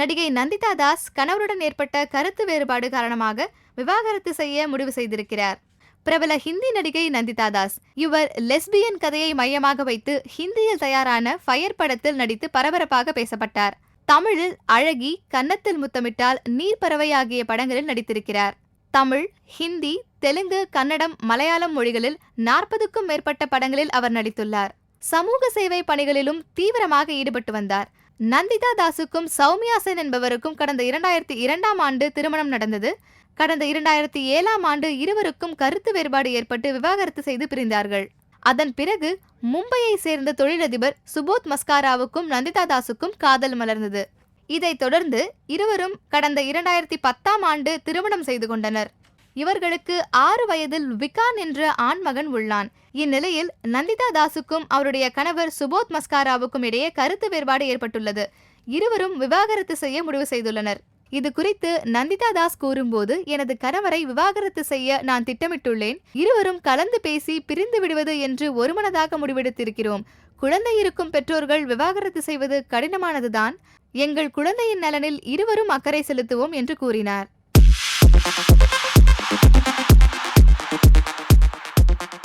நடிகை நந்திதா தாஸ் கணவருடன் ஏற்பட்ட கருத்து வேறுபாடு காரணமாக விவாகரத்து செய்ய முடிவு செய்திருக்கிறார். பிரபல ஹிந்தி நடிகை நந்திதா தாஸ் இவர் லெஸ்பியன் கதையை மையமாக வைத்து ஹிந்தியில் தயாரான ஃபயர் படத்தில் நடித்து பரபரப்பாக பேசப்பட்டார். தமிழில் அழகி, கன்னத்தில் முத்தமிட்டால், நீர்ப்பறவை ஆகிய படங்களில் நடித்திருக்கிறார். தமிழ், ஹிந்தி, தெலுங்கு, கன்னடம், மலையாளம் மொழிகளில் 40க்கும் மேற்பட்ட படங்களில் அவர் நடித்துள்ளார். சமூக சேவை பணிகளிலும் தீவிரமாக ஈடுபட்டு வந்தார். நந்திதா தாஸுக்கும் சௌமியா சென் என்பவருக்கும் கடந்த 2002ஆம் ஆண்டு திருமணம் நடந்தது. கடந்த 2007ஆம் ஆண்டு இருவருக்கும் கருத்து வேறுபாடு ஏற்பட்டு விவாகரத்து செய்து பிரிந்தார்கள். அதன் பிறகு மும்பையை சேர்ந்த தொழிலதிபர் சுபோத் மஸ்காராவுக்கும் நந்திதா தாஸுக்கும் காதல் மலர்ந்தது. இதைத் தொடர்ந்து இருவரும் கடந்த 2010ஆம் ஆண்டு திருமணம் செய்து கொண்டனர். இவர்களுக்கு 6 வயதில் விகான் என்ற ஆண்மகன் உள்ளான். இந்நிலையில் நந்திதா தாஸுக்கும் அவருடைய கணவர் சுபோத் மஸ்காராவுக்கும் இடையே கருத்து வேறுபாடு ஏற்பட்டுள்ளது. இருவரும் விவாகரத்து செய்ய முடிவு செய்துள்ளனர். இது குறித்து நந்திதா தாஸ் கூறும்போது, எனது கணவரை விவாகரத்து செய்ய நான் திட்டமிட்டுள்ளேன். இருவரும் கலந்து பேசி பிரிந்து விடுவது என்று ஒருமனதாக முடிவெடுத்திருக்கிறோம். குழந்தை இருக்கும் பெற்றோர்கள் விவாகரத்து செய்வது கடினமானதுதான். எங்கள் குழந்தையின் நலனில் இருவரும் அக்கறை செலுத்துவோம் என்று கூறினார்.